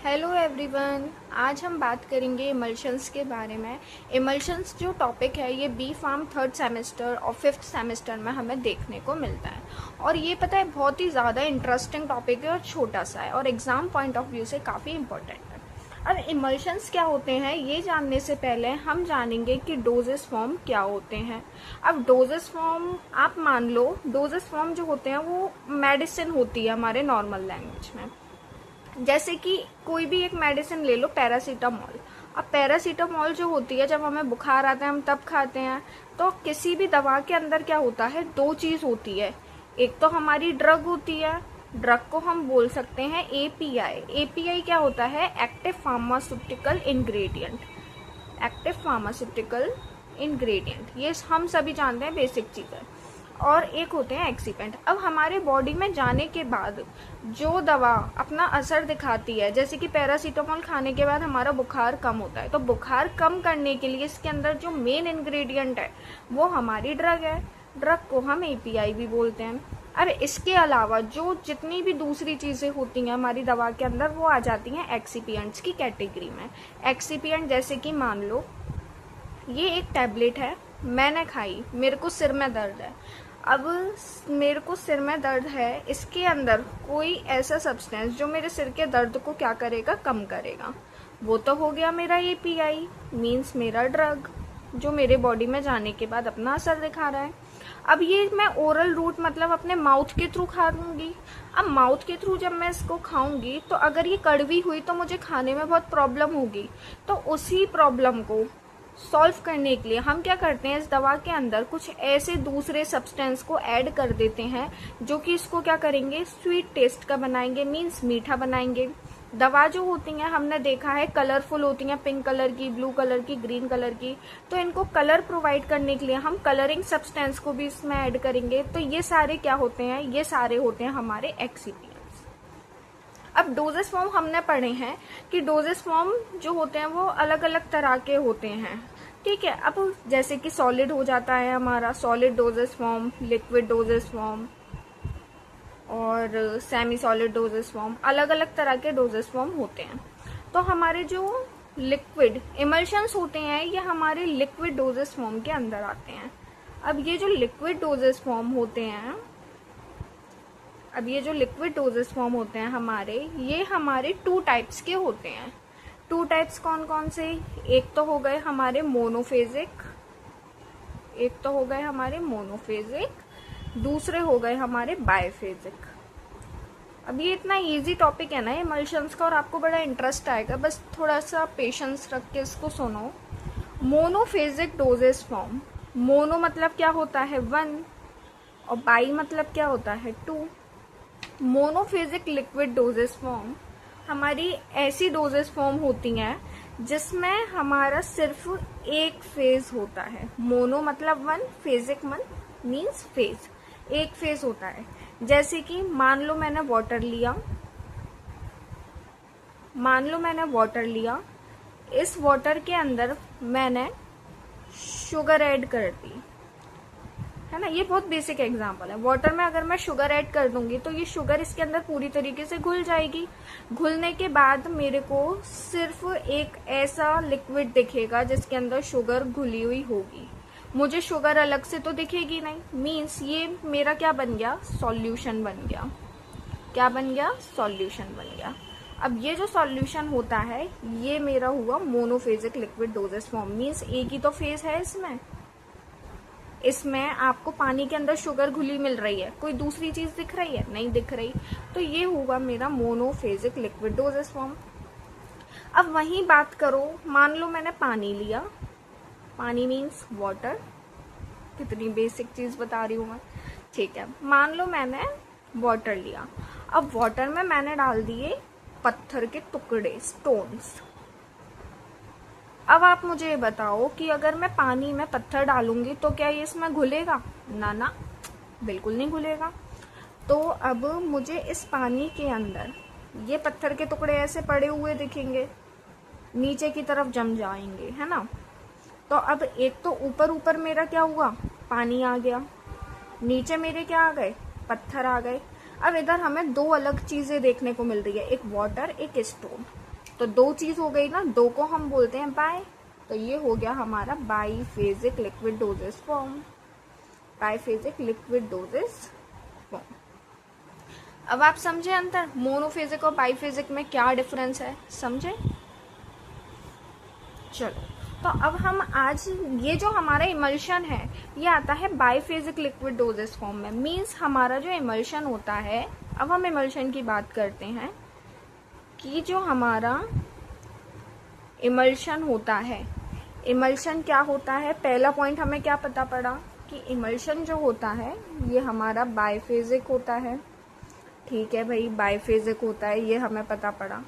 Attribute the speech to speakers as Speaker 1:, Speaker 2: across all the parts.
Speaker 1: Hello everyone. आज हम बात करेंगे इमल्शंस के बारे में। इमल्शंस जो टॉपिक है ये बी फार्म थर्ड सेमेस्टर और फिफ्थ सेमेस्टर में हमें देखने को मिलता है और ये पता है बहुत ही ज़्यादा इंटरेस्टिंग टॉपिक है और छोटा सा है और एग्ज़ाम पॉइंट ऑफ व्यू से काफ़ी इंपॉर्टेंट है। अब इमल्शंस क्या होते हैं ये जानने से पहले हम जानेंगे कि डोजेस फॉर्म क्या होते हैं। अब डोजेस फॉर्म आप मान लो डोजेस फॉर्म जो होते हैं वो मेडिसिन होती है हमारे नॉर्मल लैंग्वेज में। जैसे कि कोई भी एक मेडिसिन ले लो, पैरासीटामोल। अब पैरासीटामोल जो होती है जब हमें बुखार आता है हम तब खाते हैं। तो किसी भी दवा के अंदर क्या होता है, दो चीज होती है। एक तो हमारी ड्रग होती है, ड्रग को हम बोल सकते हैं एपीआई। एपीआई क्या होता है, active pharmaceutical ingredient. Active pharmaceutical ingredient ये हम सभी जानते हैं, बेसिक चीज है। और एक होते हैं एक्सीपेंट। अब हमारे बॉडी में जाने के बाद जो दवा अपना असर दिखाती है, जैसे कि पैरासीटामोल खाने के बाद हमारा बुखार कम होता है, तो बुखार कम करने के लिए इसके अंदर जो मेन इंग्रेडिएंट है वो हमारी ड्रग है। ड्रग को हम एपीआई भी बोलते हैं। अब इसके अलावा जो जितनी भी दूसरी चीजें होती हैं हमारी दवा के अंदर वो आ जाती हैं एक्सीपिएंट्स की कैटेगरी में। एक्सीपिएंट जैसे कि मान लो ये एक टैबलेट है, मैंने खाई, मेरे को सिर में दर्द है। अब मेरे को सिर में दर्द है, इसके अंदर कोई ऐसा सब्सटेंस जो मेरे सिर के दर्द को क्या करेगा, कम करेगा, वो तो हो गया मेरा एपीआई, मीन्स मेरा ड्रग जो मेरे बॉडी में जाने के बाद अपना असर दिखा रहा है। अब ये मैं ओरल रूट मतलब अपने माउथ के थ्रू खा लूंगी। अब माउथ के थ्रू जब मैं इसको खाऊंगी तो अगर ये कड़वी हुई तो मुझे खाने में बहुत प्रॉब्लम होगी। तो उसी प्रॉब्लम को सॉल्व करने के लिए हम क्या करते हैं, इस दवा के अंदर कुछ ऐसे दूसरे सब्सटेंस को ऐड कर देते हैं जो कि इसको क्या करेंगे, स्वीट टेस्ट का बनाएंगे, मीन्स मीठा बनाएंगे। दवा जो होती हैं हमने देखा है कलरफुल होती हैं, पिंक कलर की, ब्लू कलर की, ग्रीन कलर की। तो इनको कलर प्रोवाइड करने के लिए हम कलरिंग सब्सटेंस को भी इसमें ऐड करेंगे। तो ये सारे क्या होते हैं, ये सारे होते हैं हमारे एक्सीपिएंट्स। अब डोजेस फॉर्म हमने पढ़े हैं कि डोजेस फॉर्म जो होते हैं वो अलग अलग तरह के होते हैं, ठीक है। अब जैसे कि सॉलिड हो जाता है हमारा solid doses form, liquid dosage form और सेमी सॉलिड डोजेस फॉर्म, अलग अलग तरह के डोजेस फॉर्म होते हैं। तो हमारे जो लिक्विड इमल्शंस होते हैं ये हमारे लिक्विड डोजेस फॉर्म के अंदर आते हैं। अब ये जो लिक्विड डोजेस फॉर्म होते हैं हमारे, ये हमारे टू टाइप्स के होते हैं। टू टाइप्स कौन कौन से, एक तो हो गए हमारे मोनोफेजिक, दूसरे हो गए हमारे बायफेजिक। अब ये इतना इजी टॉपिक है ना इमल्शंस का और आपको बड़ा इंटरेस्ट आएगा, बस थोड़ा सा पेशेंस रख के इसको सुनो। मोनोफेजिक डोजेस फॉर्म, मोनो मतलब क्या होता है, 1, और बाई मतलब क्या होता है, 2। मोनोफेजिक लिक्विड डोजेस फॉर्म हमारी ऐसी डोजेस फॉर्म होती हैं जिसमें हमारा सिर्फ एक फेज होता है। मोनो मतलब 1, फेजिक मीन्स फेज, एक फेज होता है। जैसे कि मान लो मैंने वाटर लिया, इस वाटर के अंदर मैंने शुगर ऐड कर दी, है ना। ये बहुत बेसिक एग्जांपल है। वाटर में अगर मैं शुगर ऐड कर दूंगी तो ये शुगर इसके अंदर पूरी तरीके से घुल जाएगी। घुलने के बाद मेरे को सिर्फ एक ऐसा लिक्विड दिखेगा जिसके अंदर शुगर घुली हुई होगी, मुझे शुगर अलग से तो दिखेगी नहीं। मीन्स ये मेरा क्या बन गया, सॉल्यूशन बन गया। क्या बन गया, सॉल्यूशन बन गया। अब ये जो सॉल्यूशन होता है ये मेरा हुआ monophasic liquid dosage form. Means एक ही तो फेज है इसमें आपको पानी के अंदर शुगर घुली मिल रही है, कोई दूसरी चीज दिख रही है, नहीं दिख रही। तो ये हुआ मेरा मोनोफेजिक लिक्विड डोजेस फॉर्म। अब वही बात करो, मान लो मैंने पानी लिया, पानी मीन्स वाटर, कितनी बेसिक चीज बता रही हूँ मैं, ठीक है। मान लो मैंने वाटर लिया, अब वाटर में मैंने डाल दिए पत्थर के टुकड़े, स्टोन्स। अब आप मुझे बताओ कि अगर मैं पानी में पत्थर डालूंगी तो क्या ये इसमें घुलेगा, ना, बिल्कुल नहीं घुलेगा। तो अब मुझे इस पानी के अंदर ये पत्थर के टुकड़े ऐसे पड़े हुए दिखेंगे, नीचे की तरफ जम जाएंगे, है ना। तो अब एक तो ऊपर मेरा क्या हुआ, पानी आ गया, नीचे मेरे क्या आ गए, पत्थर आ गए। अब इधर हमें दो अलग चीजें देखने को मिल रही है, एक वाटर एक स्टोन। तो दो चीज हो गई ना, दो को हम बोलते हैं बाय, तो ये हो गया हमारा biphasic liquid dosage form, biphasic liquid dosage form. अब आप समझे अंतर, मोनोफेजिक और बाईफेजिक में क्या डिफरेंस है, समझे? चलो, तो अब हम आज ये जो हमारा इमल्शन है ये आता है बाईफेजिक लिक्विड डोजेस फॉर्म में। मींस हमारा जो इमल्शन होता है, अब हम इमल्शन की बात करते हैं कि जो हमारा इमल्शन होता है, इमल्शन क्या होता है? पहला पॉइंट हमें क्या पता पड़ा कि इमल्शन जो होता है ये हमारा बाईफेजिक होता है। ठीक है भाई, बाईफेजिक होता है, ये हमें पता पड़ा।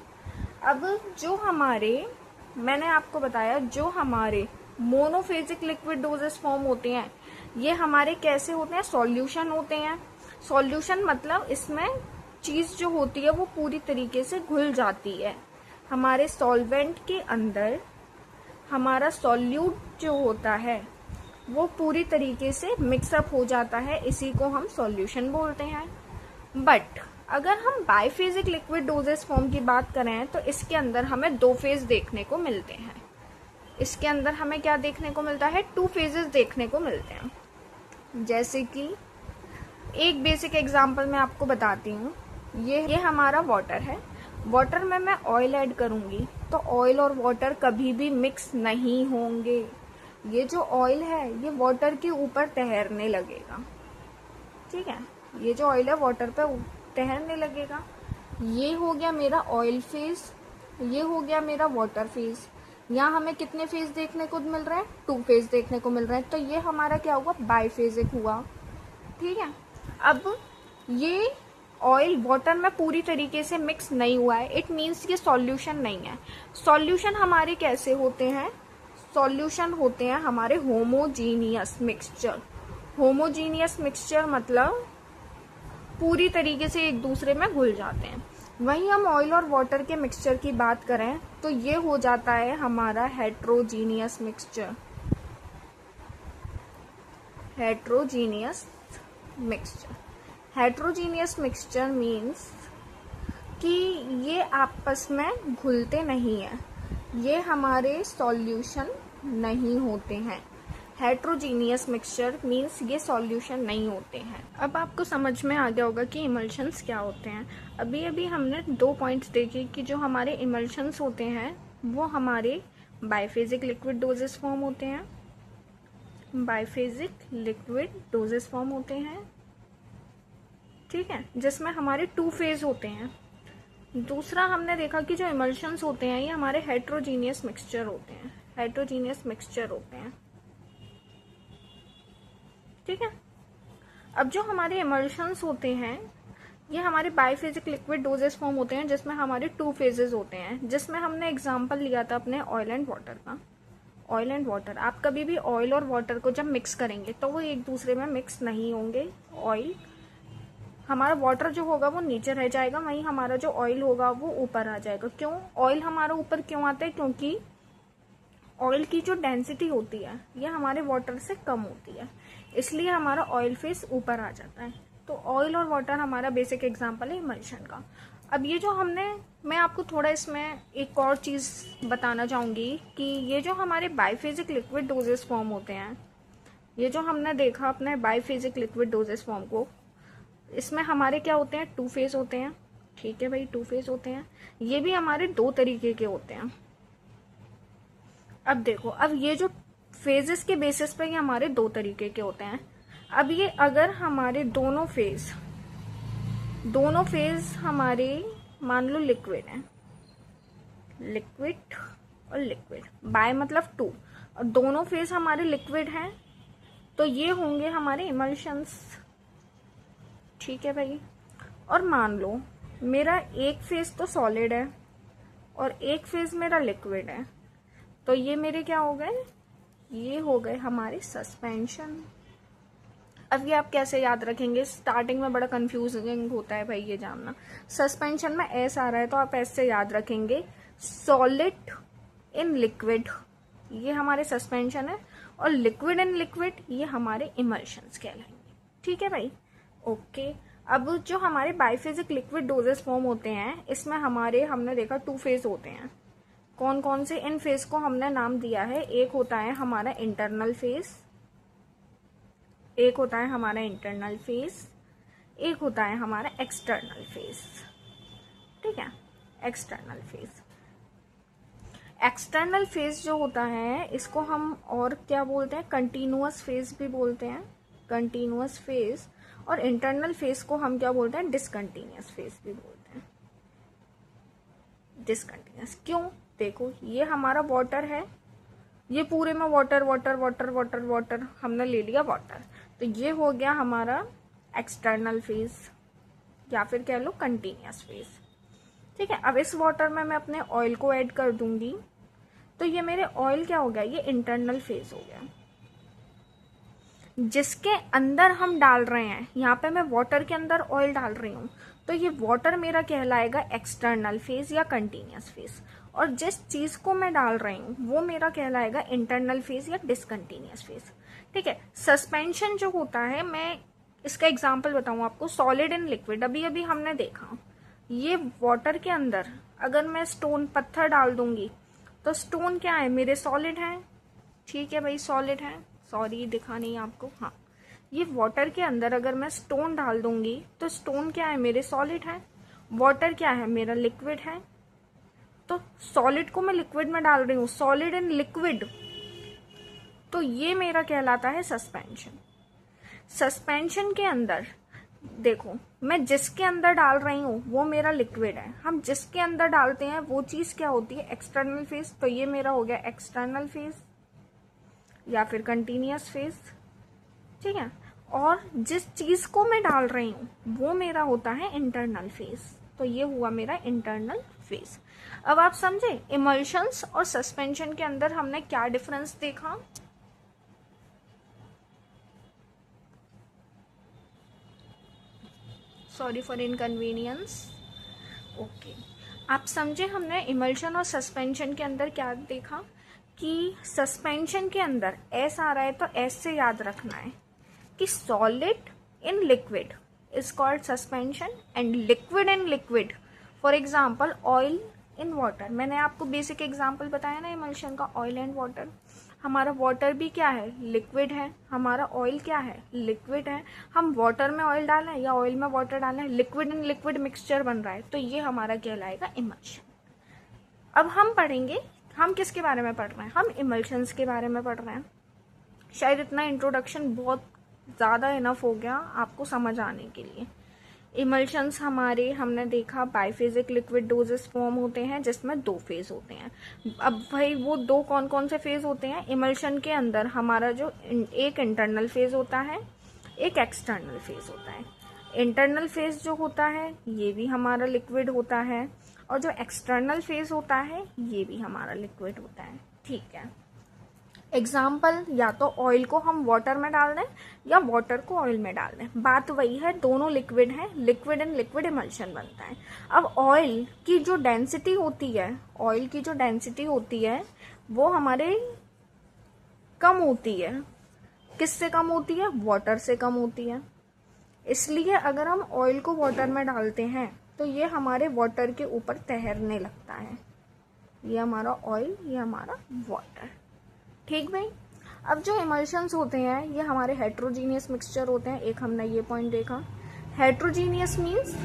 Speaker 1: अब जो हमारे, मैंने आपको बताया, जो हमारे मोनोफेजिक लिक्विड डोजेस फॉर्म होते हैं ये हमारे कैसे होते हैं? सॉल्यूशन होते हैं। सॉल्यूशन मतलब इसमें चीज जो होती है वो पूरी तरीके से घुल जाती है। हमारे सॉल्वेंट के अंदर हमारा सॉल्यूट जो होता है वो पूरी तरीके से मिक्सअप हो जाता है, इसी को हम सॉल्यूशन बोलते हैं। बट अगर हम बाईफेजिक लिक्विड डोजेस फॉर्म की बात करें तो इसके अंदर हमें दो फेज देखने को मिलते हैं। इसके अंदर हमें क्या देखने को मिलता है? टू फेजेस देखने को मिलते हैं। जैसे कि एक बेसिक एग्जांपल मैं आपको बताती हूँ। ये हमारा वाटर है, वाटर में मैं ऑयल ऐड करूंगी तो ऑयल और वाटर कभी भी मिक्स नहीं होंगे। ये जो ऑयल है ये वाटर के ऊपर तैरने लगेगा। ठीक है, ये जो ऑयल है वाटर पे तैरने लगेगा। ये हो गया मेरा ऑयल फेज, ये हो गया मेरा वाटर फेज। यहाँ हमें कितने फेज देखने को मिल रहे हैं? टू फेज देखने को मिल रहे हैं। तो ये हमारा क्या हुआ? बाईफेजिक हुआ। ठीक है, अब ये ऑयल वाटर में पूरी तरीके से मिक्स नहीं हुआ है, इट मीन्स ये सॉल्यूशन नहीं है। सॉल्यूशन हमारे कैसे होते हैं? सॉल्यूशन होते हैं हमारे होमोजीनियस मिक्सचर। होमोजीनियस मिक्सचर मतलब पूरी तरीके से एक दूसरे में घुल जाते हैं। वहीं हम ऑयल और वाटर के मिक्सचर की बात करें तो ये हो जाता है हमारा heterogeneous mixture. Heterogeneous mixture, heterogeneous mixture means कि ये आपस में घुलते नहीं हैं, ये हमारे सॉल्यूशन नहीं होते हैं। हेट्रोजीनियस मिक्सचर मीन्स ये सॉल्यूशन नहीं होते हैं। अब आपको समझ में आ गया होगा कि इमल्शंस क्या होते हैं। अभी अभी हमने दो पॉइंट्स देखे कि जो हमारे इमल्शंस होते हैं वो हमारे बाईफेजिक लिक्विड डोजेस फॉर्म होते हैं, बाईफेजिक लिक्विड डोजेस फॉर्म होते हैं। ठीक है, जिसमें हमारे टू फेज होते हैं। दूसरा हमने देखा कि जो इमल्शंस होते हैं ये हमारे हेट्रोजीनियस मिक्सचर होते हैं, हेट्रोजीनियस मिक्सचर होते हैं। ठीक है, अब जो हमारे इमल्शंस होते हैं ये हमारे बाईफेजिक लिक्विड डोजेस फॉर्म होते हैं जिसमें हमारे टू फेजेस होते हैं। जिसमें हमने एग्जांपल लिया था अपने ऑयल एंड वाटर का। ऑयल एंड वाटर, आप कभी भी ऑयल और वाटर को जब मिक्स करेंगे तो वो एक दूसरे में मिक्स नहीं होंगे। ऑयल, हमारा वाटर जो होगा वो नीचे रह जाएगा, वहीं हमारा जो ऑयल होगा वो ऊपर आ जाएगा। क्यों ऑयल हमारा ऊपर क्यों आता है? क्योंकि ऑयल की जो डेंसिटी होती है ये हमारे वाटर से कम होती है, इसलिए हमारा ऑयल फेस ऊपर आ जाता है। तो ऑयल और वाटर हमारा बेसिक एग्जांपल है इमल्शन का। अब ये जो मैं आपको थोड़ा इसमें एक और चीज़ बताना चाहूँगी कि ये जो हमारे बाईफेजिक लिक्विड डोजेस फॉर्म होते हैं, ये जो हमने देखा अपने बाईफेजिक लिक्विड डोजेस फॉर्म को, इसमें हमारे क्या होते हैं? टू फेज होते हैं। ठीक है भाई, टू फेज होते हैं। ये भी हमारे दो तरीके के होते हैं। अब देखो, अब ये जो फेजेस के बेसिस पे ये हमारे दो तरीके के होते हैं। अब ये अगर हमारे दोनों फेज हमारे मान लो लिक्विड है, लिक्विड और लिक्विड, बाय मतलब टू, और दोनों फेज हमारे लिक्विड हैं तो ये होंगे हमारे इमल्शंस। ठीक है भाई, और मान लो मेरा एक फेज तो सॉलिड है और एक फेज मेरा लिक्विड है, तो ये मेरे क्या हो गए? ये हो गए हमारे सस्पेंशन। अब ये आप कैसे याद रखेंगे? स्टार्टिंग में बड़ा कंफ्यूजिंग होता है भाई ये जानना। सस्पेंशन में एस आ रहा है तो आप ऐसे याद रखेंगे, सॉलिड इन लिक्विड ये हमारे सस्पेंशन है, और लिक्विड इन लिक्विड ये हमारे इमल्शंस कहलाएंगे। ठीक है भाई, ओके। अब जो हमारे बाईफेजिक लिक्विड डोजेस फॉर्म होते हैं इसमें हमने देखा टू फेज होते हैं। कौन कौन से इन फेज को हमने नाम दिया है, एक होता है हमारा इंटरनल फेज, एक होता है हमारा इंटरनल फेज, एक होता है हमारा एक्सटर्नल फेज। ठीक है, एक्सटर्नल फेज। एक्सटर्नल फेज जो होता है इसको हम और क्या बोलते हैं, कंटिन्यूअस फेज भी बोलते हैं, कंटिन्यूअस फेज। और इंटरनल फेज को हम क्या बोलते हैं, डिसकंटिन्यूअस फेज भी बोलते हैं, डिसकंटिन्यूअस। क्यों, देखो ये हमारा वाटर है, ये पूरे में water water water water water हमने ले लिया वाटर, तो ये हो गया हमारा एक्सटर्नल फेज या फिर कह लो कंटिन्यूअस फेज। ठीक है, अब इस वाटर में मैं अपने ऑयल को ऐड कर दूंगी, तो ये मेरे ऑयल क्या हो गया, ये इंटरनल फेज हो गया। जिसके अंदर हम डाल रहे हैं, यहाँ पे मैं वाटर के अंदर ऑयल डाल रही हूँ, तो ये वाटर मेरा कहलाएगा एक्सटर्नल फेज या कंटिन्यूअस फेज। और जिस चीज को मैं डाल रही हूँ वो मेरा कहलाएगा इंटरनल फेज या डिसकंटिन्यूअस फेज। ठीक है, सस्पेंशन जो होता है, मैं इसका एग्जांपल बताऊँ आपको, सॉलिड एंड लिक्विड। अभी अभी हमने देखा, ये वाटर के अंदर अगर मैं स्टोन पत्थर डाल दूंगी तो स्टोन क्या है, मेरे सॉलिड है। ठीक है भाई, सॉलिड है, सॉरी दिखा नहीं आपको। हाँ, ये वाटर के अंदर अगर मैं स्टोन डाल दूंगी तो स्टोन क्या है, मेरे सॉलिड है। वाटर क्या है, मेरा लिक्विड है। तो सॉलिड को मैं लिक्विड में डाल रही हूँ, सॉलिड एंड लिक्विड, तो ये मेरा कहलाता है सस्पेंशन। सस्पेंशन के अंदर देखो, मैं जिसके अंदर डाल रही हूँ वो मेरा लिक्विड है, हम जिसके अंदर डालते हैं वो चीज क्या होती है, एक्सटर्नल फेज। तो ये मेरा हो गया एक्सटर्नल फेज या फिर कंटिन्यूअस फेज। ठीक है, और जिस चीज को मैं डाल रही हूँ वो मेरा होता है इंटरनल फेज, तो ये हुआ मेरा इंटरनल फेज। अब आप समझे इमल्शंस और सस्पेंशन के अंदर हमने क्या डिफरेंस देखा। Sorry for inconvenience. ओके, आप समझे हमने इमल्शन और सस्पेंशन के अंदर क्या देखा, कि सस्पेंशन के अंदर एस आ रहा है तो एस से याद रखना है कि solid in liquid is called suspension and liquid in liquid, for example oil in water. मैंने आपको बेसिक एग्जाम्पल बताया ना इमल्शन का, ऑयल एंड वाटर। हमारा वाटर भी क्या है, लिक्विड है, हमारा ऑयल क्या है, लिक्विड है। हम वाटर में ऑयल डालें या ऑयल में वाटर डालें, लिक्विड इन लिक्विड मिक्सचर बन रहा है, तो ये हमारा कहलाएगा इमल्शन। अब हम पढ़ेंगे, हम किसके बारे में पढ़ रहे हैं, हम इमल्शंस के बारे में पढ़ रहे हैं। शायद इतना इंट्रोडक्शन बहुत ज़्यादा इनफ हो गया आपको समझ आने के लिए। इमल्शंस हमारे हमने देखा बाइफेजिक लिक्विड डोजेस फॉर्म होते हैं जिसमें 2 फेज होते हैं। अब भाई वो 2 कौन कौन से फेज होते हैं, इमल्शन के अंदर हमारा जो एक इंटरनल फेज होता है, एक एक्सटर्नल फेज होता है। इंटरनल फेज जो होता है ये भी हमारा लिक्विड होता है, और जो एक्सटर्नल फेज होता है ये भी हमारा लिक्विड होता है। ठीक है, एग्जाम्पल, या तो ऑयल को हम वाटर में डाल दें या वाटर को ऑयल में डाल दें, बात वही है, दोनों लिक्विड है, लिक्विड एंड लिक्विड इमल्शन बनता है। अब ऑयल की जो डेंसिटी होती है, ऑयल की जो डेंसिटी होती है वो हमारे कम होती है, किससे कम होती है, वाटर से कम होती है। इसलिए अगर हम ऑयल को वाटर में डालते हैं तो ये हमारे वाटर के ऊपर तैरने लगता है, ये हमारा ऑयल, ये हमारा वाटर। ठीक भाई, अब जो इमल्शंस होते हैं ये हमारे हेट्रोजीनियस मिक्सचर होते हैं। एक हमने ये पॉइंट देखा, हेट्रोजीनियस मीन्स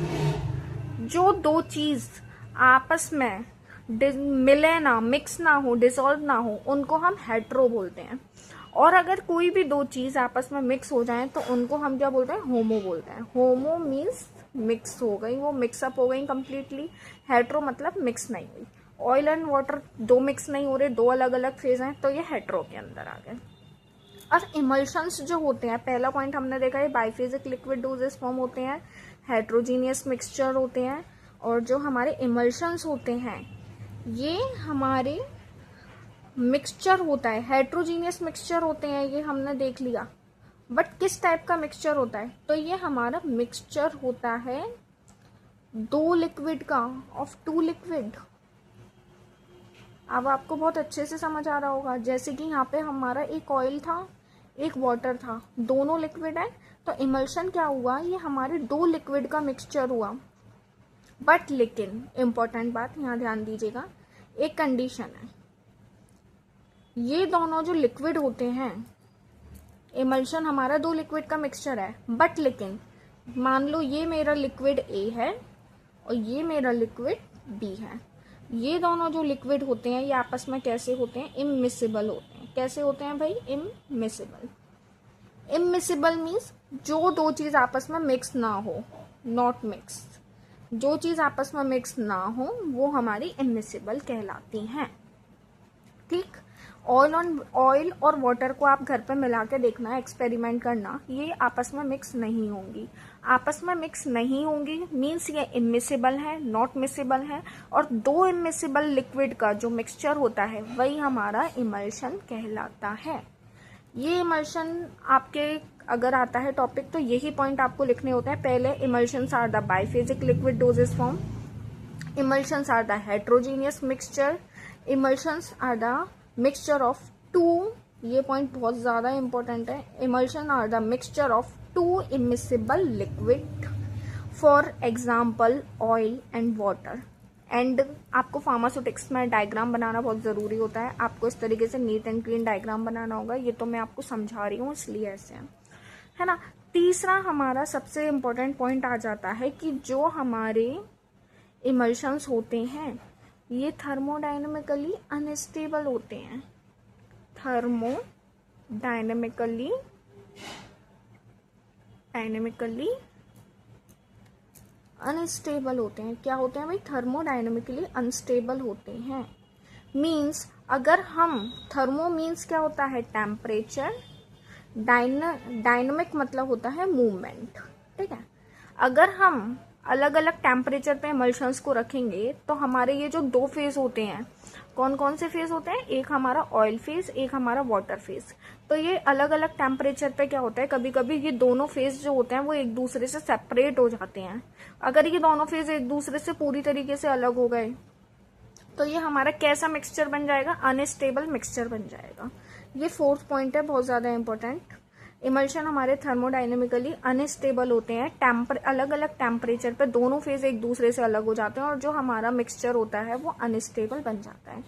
Speaker 1: जो 2 चीज आपस में मिले ना, मिक्स ना हो, डिसॉल्व ना हो, उनको हम हेट्रो बोलते हैं। और अगर कोई भी 2 चीज आपस में मिक्स हो जाए तो उनको हम क्या बोलते हैं, होमो बोलते हैं। होमो मीन्स मिक्स हो गई, वो मिक्सअप हो गई कंप्लीटली। हेट्रो मतलब मिक्स नहीं हुई। ऑयल एंड वाटर 2 मिक्स नहीं हो रहे, 2 अलग अलग फेज हैं, तो ये हेट्रो के अंदर आ गए। और इमल्शंस जो होते हैं, पहला पॉइंट हमने देखा है बाइफेजिक लिक्विड डोजेस फॉर्म होते हैं, हेट्रोजीनियस मिक्सचर होते हैं। और जो हमारे इमल्शंस होते हैं ये हमारे मिक्सचर होता है, हेट्रोजीनियस मिक्सचर होते हैं, ये हमने देख लिया। बट किस टाइप का मिक्सचर होता है, तो ये हमारा मिक्सचर होता है 2 लिक्विड का, ऑफ 2 लिक्विड। अब आपको बहुत अच्छे से समझ आ रहा होगा, जैसे कि यहाँ पे हमारा एक ऑयल था, एक वाटर था, दोनों लिक्विड है, तो इमल्शन क्या हुआ, ये हमारे 2 लिक्विड का मिक्सचर हुआ। बट लेकिन इम्पोर्टेंट बात यहाँ ध्यान दीजिएगा, एक कंडीशन है, ये दोनों जो लिक्विड होते हैं, इमल्शन हमारा दो लिक्विड का मिक्सचर है, बट लेकिन मान लो ये मेरा लिक्विड ए है और ये मेरा लिक्विड बी है, ये दोनों जो लिक्विड होते हैं ये आपस में कैसे होते हैं, इममिसिबल होते हैं। कैसे होते हैं भाई, इममिसिबल। इममिसिबल मीन्स जो दो चीज आपस में मिक्स ना हो, नॉट मिक्स, जो चीज आपस में मिक्स ना हो वो हमारी इममिसिबल कहलाती हैं। ठीक, ऑयल और वाटर को आप घर पे मिला के देखना, एक्सपेरिमेंट करना, ये आपस में मिक्स नहीं होंगी। आपस में मिक्स नहीं होंगी मीन्स ये इममिसिबल है, नॉट मिसिबल है, और दो इममिसिबल लिक्विड का जो मिक्सचर होता है वही हमारा इमल्शन कहलाता है। ये इमल्शन आपके अगर आता है टॉपिक तो यही पॉइंट आपको लिखने होते हैं। पहले emulsions are the biphasic liquid dosage form, emulsions are the heterogeneous mixture, emulsions are the mixture of two, ये पॉइंट बहुत ज्यादा इंपॉर्टेंट है, emulsion are the mixture of two immiscible liquid, for example oil and water. And आपको pharmaceutics में diagram बनाना बहुत ज़रूरी होता है, आपको इस तरीके से नीट एंड क्लीन डायग्राम बनाना होगा, ये तो मैं आपको समझा रही हूँ इसलिए ऐसे है ना। तीसरा हमारा सबसे इम्पोर्टेंट पॉइंट आ जाता है कि जो हमारे इमल्शंस होते हैं ये थर्मोडायनेमिकली अनस्टेबल होते हैं, थर्मोडायनेमिकली अनस्टेबल होते हैं। क्या होते हैं भाई, थर्मोडायनेमिकली अनस्टेबल होते हैं। मीन्स अगर हम, थर्मो मीन्स क्या होता है, टेम्परेचर, डायनामिक मतलब होता है मूवमेंट। ठीक है, अगर हम अलग अलग टेम्परेचर पे इमल्शंस को रखेंगे तो हमारे ये जो दो फेज होते हैं, कौन कौन से फेज होते हैं, एक हमारा ऑयल फेज, एक हमारा वाटर फेज, तो ये अलग अलग टेम्परेचर पे क्या होता है, कभी कभी ये दोनों फेज जो होते हैं वो एक दूसरे से सेपरेट हो जाते हैं। अगर ये दोनों फेज एक दूसरे से पूरी तरीके से अलग हो गए तो ये हमारा कैसा मिक्सचर बन जाएगा, अनस्टेबल मिक्सचर बन जाएगा। ये फोर्थ पॉइंट है, बहुत ज्यादा इंपॉर्टेंट। इमल्शन हमारे थर्मोडायनेमिकली अनस्टेबल होते हैं, अलग अलग टेम्परेचर पे दोनों फेज एक दूसरे से अलग हो जाते हैं और जो हमारा मिक्सचर होता है वो अनस्टेबल बन जाता है।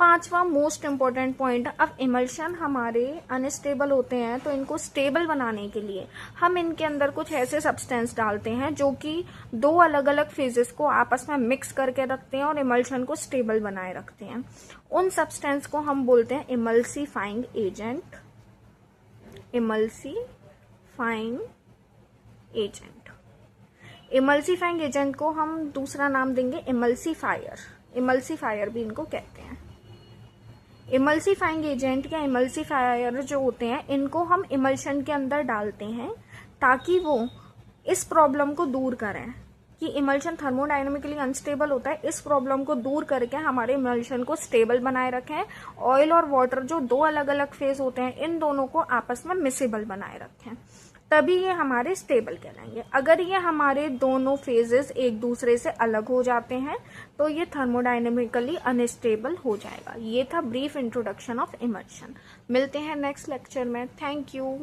Speaker 1: पांचवा मोस्ट इम्पोर्टेंट पॉइंट, अब इमल्शन हमारे अनस्टेबल होते हैं तो इनको स्टेबल बनाने के लिए हम इनके अंदर कुछ ऐसे सब्सटेंस डालते हैं जो कि दो अलग अलग फेजेस को आपस में मिक्स करके रखते हैं और इमल्शन को स्टेबल बनाए रखते हैं। उन सब्सटेंस को हम बोलते हैं emulsifying agent, emulsifying agent. Emulsifying agent को हम दूसरा नाम देंगे इमल्सीफायर, इमल्सीफायर भी इनको कहते हैं। इमल्सीफाइंग एजेंट या इमल्सीफायर जो होते हैं इनको हम इमल्शन के अंदर डालते हैं ताकि वो इस प्रॉब्लम को दूर करें कि इमल्शन थर्मोडायनेमिकली अनस्टेबल होता है, इस प्रॉब्लम को दूर करके हमारे इमल्शन को स्टेबल बनाए रखें। ऑयल और वाटर जो दो अलग अलग फेज होते हैं इन दोनों को आपस में मिसिबल बनाए रखें, तभी ये हमारे स्टेबल कहलाएंगे। अगर ये हमारे दोनों फेजेस एक दूसरे से अलग हो जाते हैं तो ये थर्मोडायनेमिकली अनस्टेबल हो जाएगा। ये था ब्रीफ इंट्रोडक्शन ऑफ इमल्शन। मिलते हैं नेक्स्ट लेक्चर में। Thank you.